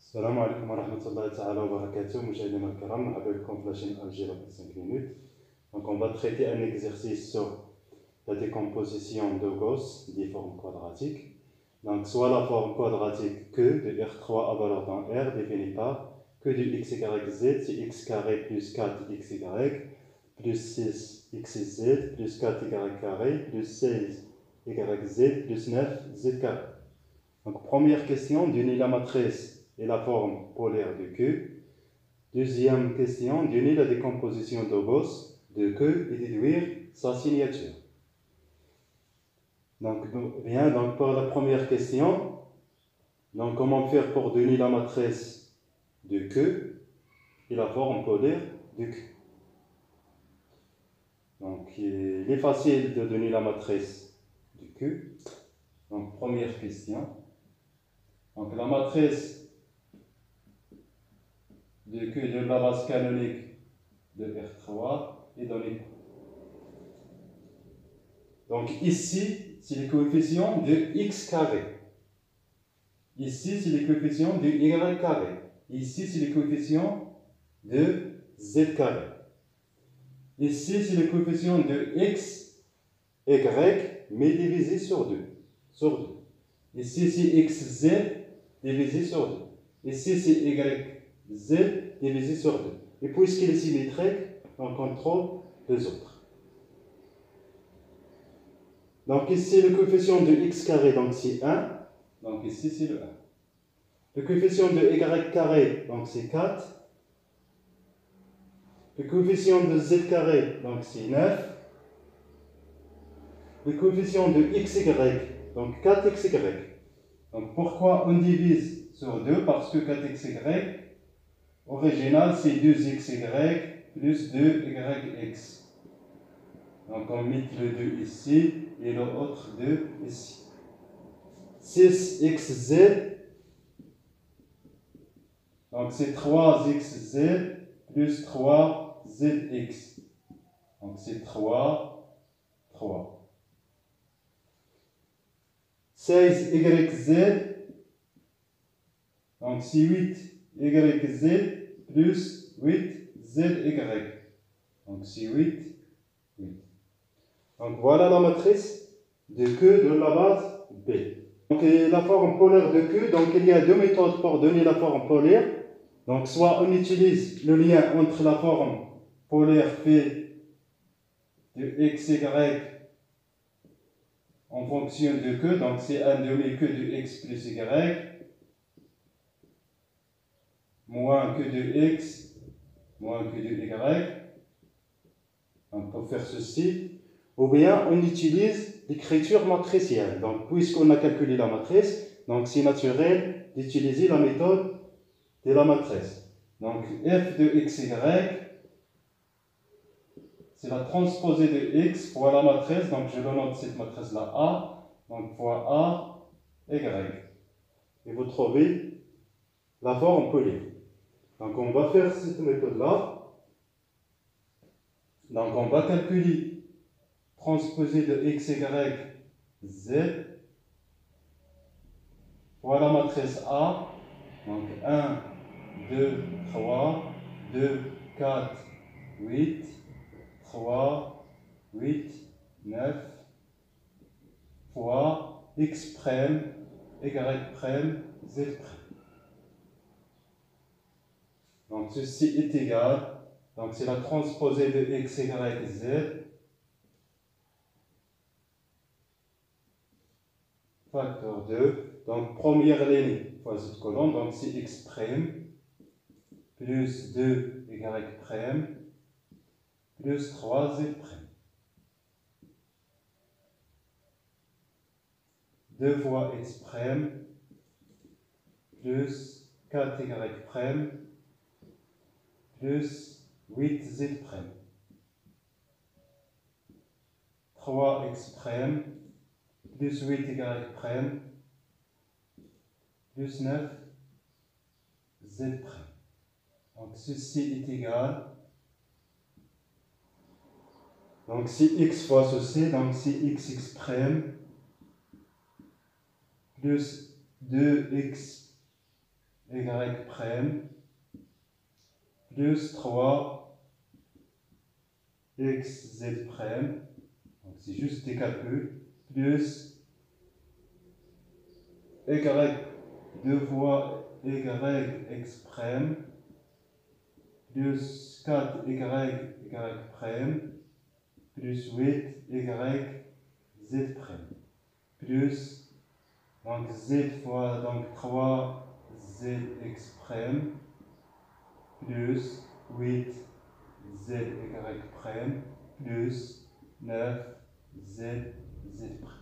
السلام عليكم ورحمة الله تعالى وبركاته. مشاهدينا الكرام, مرحبا بكم في la chaîne Algérie en 5 minutes. Donc on va traiter un exercice sur la décomposition de Gauss des formes quadratiques. Donc soit la forme quadratique que de R3 à valeur dans R définie par que de x, y, z, c'est x carré plus 4xy plus 6xz plus 4y carré plus 16yz plus 9z carré. Donc première question, donner la matrice et la forme polaire de Q. Deuxième question, donner la décomposition de Gauss de Q et déduire sa signature. Donc, bien, donc pour la première question, donc comment faire pour donner la matrice de Q et la forme polaire de Q. Donc il est facile de donner la matrice de Q. Donc première question. Donc la matrice de Q de la base canonique de R3 est donnée. Donc ici, c'est les coefficients de x carré. Ici, c'est les coefficients de y carré. Ici, c'est les coefficients de z carré. Ici, c'est les coefficients de x, y, mais divisé sur 2. Ici, c'est xz divisé sur 2. Ici, c'est yz divisé sur 2. Et puisqu'il est symétrique, on contrôle les autres. Donc ici, le coefficient de x carré, donc c'est 1. Donc ici, c'est le 1. Le coefficient de y carré, donc c'est 4. Le coefficient de z carré, donc c'est 9. Le coefficient de xy, donc 4xy. Donc pourquoi on divise sur 2? Parce que 4xy, original, c'est 2xy plus 2yx. Donc on met le 2 ici et l'autre 2 ici. 6xz, donc c'est 3xz plus 3zx. Donc c'est 3. 16yz, donc c'est 8yz plus 8zy. Donc c'est 8. Donc voilà la matrice de Q de la base B. Donc la forme polaire de Q, donc il y a deux méthodes pour donner la forme polaire. Donc soit on utilise le lien entre la forme polaire P de xy en fonction de Q, donc c'est un demi Q de x plus y, moins Q de x, moins Q de y. On peut faire ceci. Ou bien on utilise l'écriture matricielle. Donc puisqu'on a calculé la matrice, donc c'est naturel d'utiliser la méthode de la matrice. Donc f de xy, c'est la transposée de x fois la matrice, donc je le note cette matrice là A, donc fois A, y. Et vous trouvez la forme polaire. Donc on va faire cette méthode là. Donc on va calculer transposée de xy, z fois la matrice A, donc 1, 2, 3, 2, 4, 8, 3, 8, 9, fois x', y', z'. Donc ceci est égal, donc c'est la transposée de x, y, z, facteur 2, donc première ligne fois cette colonne, donc c'est x' plus 2y' plus 3z'. 2 fois x' plus 4y' plus 8z'. 3x' plus 8y' plus 9z'. Donc ceci est égal. Donc c'est x fois ceci, donc c'est x' plus 2x y prime plus 3 xz prime, donc c'est juste des calculs, plus y 2 fois yx prime plus 4y prime plus 8y z prime plus donc z fois donc 3 zx prime plus 8 zy prime plus 9 z prime.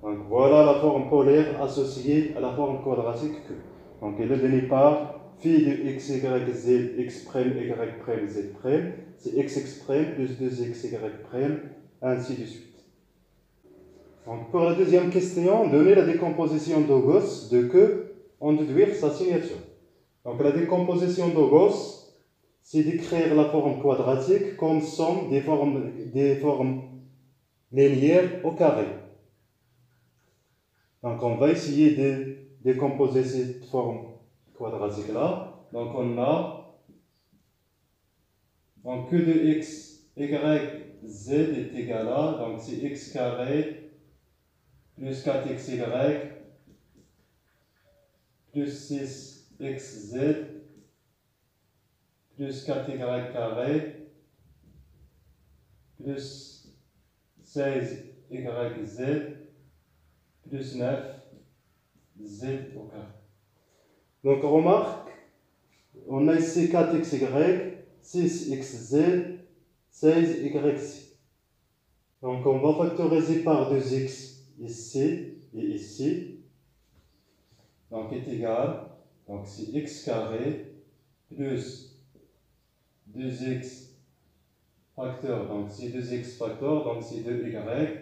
Donc voilà la forme polaire associée à la forme quadratique Q. Donc elle est donnée par phi de x, y, z, x prime, y prime, z prime, c'est x prime plus 2x, y prime, ainsi de suite. Donc pour la deuxième question, donner la décomposition de Gauss de Q en déduire sa signature. Donc la décomposition de Gauss, c'est d'écrire la forme quadratique comme somme des formes linéaires au carré. Donc on va essayer de décomposer cette forme quadratique-là. Donc on a donc Q de x, y, z est égal à, donc c'est x carré plus 4xy plus 6xz plus 4y carré plus 16yz plus 9z au carré. Donc remarque, on a ici 4xy, 6xz, 16yz. Donc on va factoriser par 2x ici et ici. Donc est égal, donc c'est x carré plus 2x facteur, donc c'est 2x facteur, donc c'est 2y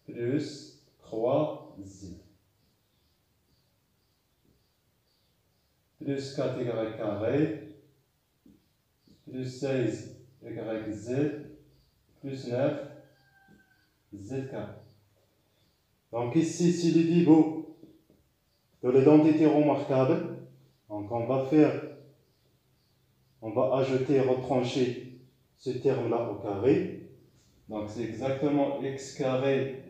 plus 3z plus 4y carré plus 16yz plus 9z carré. Donc ici, c'est le niveau de l'identité remarquable. Donc on va ajouter, retrancher ce terme-là au carré. Donc c'est exactement x carré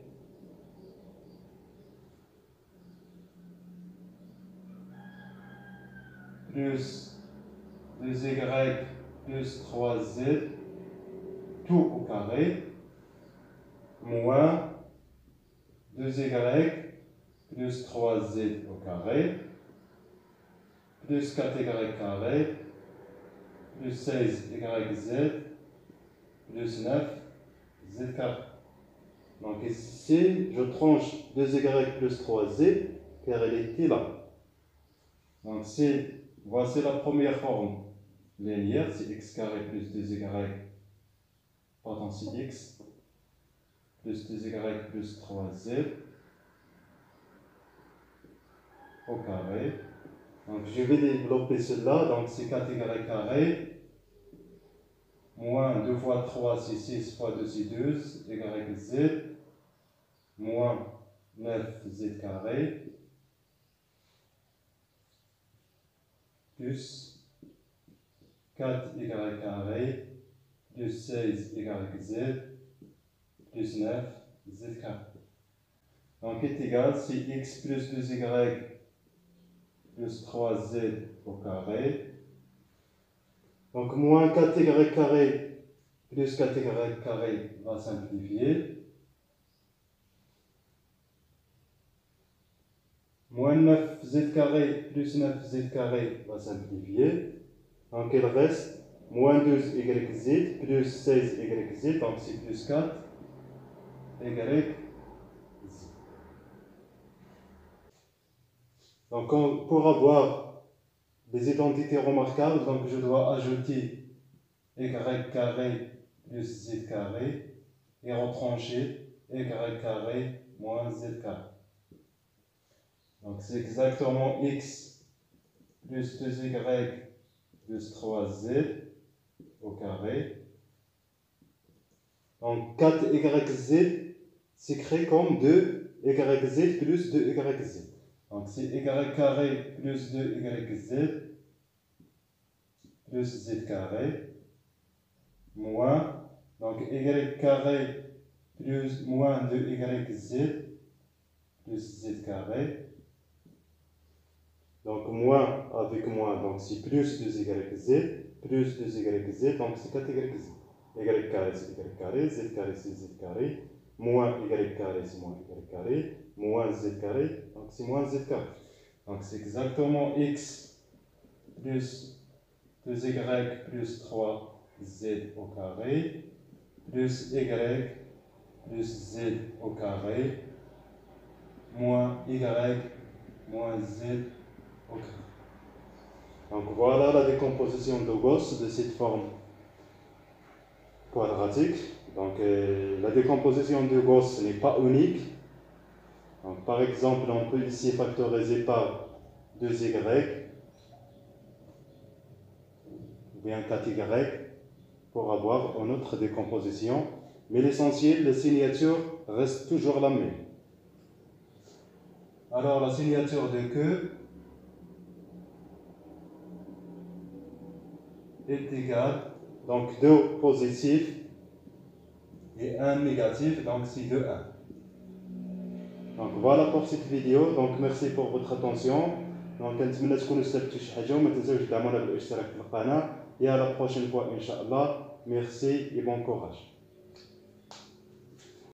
plus 2y plus 3z, tout au carré, moins 2y plus 3z au carré, plus 4y carré, plus 16yz, plus 9z carré. Donc ici, je tranche 2y plus 3z, car elle était là. Donc voici la première forme linéaire, c'est x carré plus 2y, pardon, c'est x plus 2y plus 3z au carré. Donc je vais développer cela, donc c'est 4y carré, moins 2 fois 3 c'est 6 fois 2 c'est 12, yz, moins 9z carré, plus 4y carré, plus 16yz, plus 9z carré. Donc est égal, c'est x plus 2y plus 3z au carré. Donc moins 4y carré plus 4y carré va simplifier. Moins 9z carré plus 9z carré va simplifier. Donc il reste moins 12yz plus 16yz, donc c'est plus 4yz. Donc pour avoir des identités remarquables, donc je dois ajouter y carré plus z carré et retrancher y carré moins z carré. Donc c'est exactement x plus 2y plus 3z au carré. Donc 4yz s'écrit comme 2 YZ plus 2YZ. Donc c'est Y carré plus 2YZ plus Z carré moins, donc Y carré plus moins 2YZ plus Z carré. Donc moins avec moins, donc c'est plus 2YZ, plus 2YZ, donc c'est 4YZ. Y carré c'est Y carré, Z carré c'est Z carré, moins Y carré c'est moins Y carré, moins Z carré, donc c'est moins Z carré. Donc c'est exactement X plus 2Y plus 3Z au carré, plus Y plus Z au carré, moins Y moins Z au carré. Donc voilà la décomposition de Gauss de cette forme quadratique. Donc la décomposition de Gauss n'est pas unique. Donc, par exemple, on peut ici factoriser par 2y ou bien 4y pour avoir une autre décomposition. Mais l'essentiel, la signature reste toujours la même. Alors la signature de queue est égale, donc 2 positifs et 1 négatif, donc c'est 2, 1. Donc voilà pour cette vidéo, donc merci pour votre attention. Donc كنتمنى تكونوا استفدتوا شي حاجه وما تنساوش تدعمونا بالاشتراك في القناه. Et à la prochaine fois ان شاء الله. Merci et bon courage.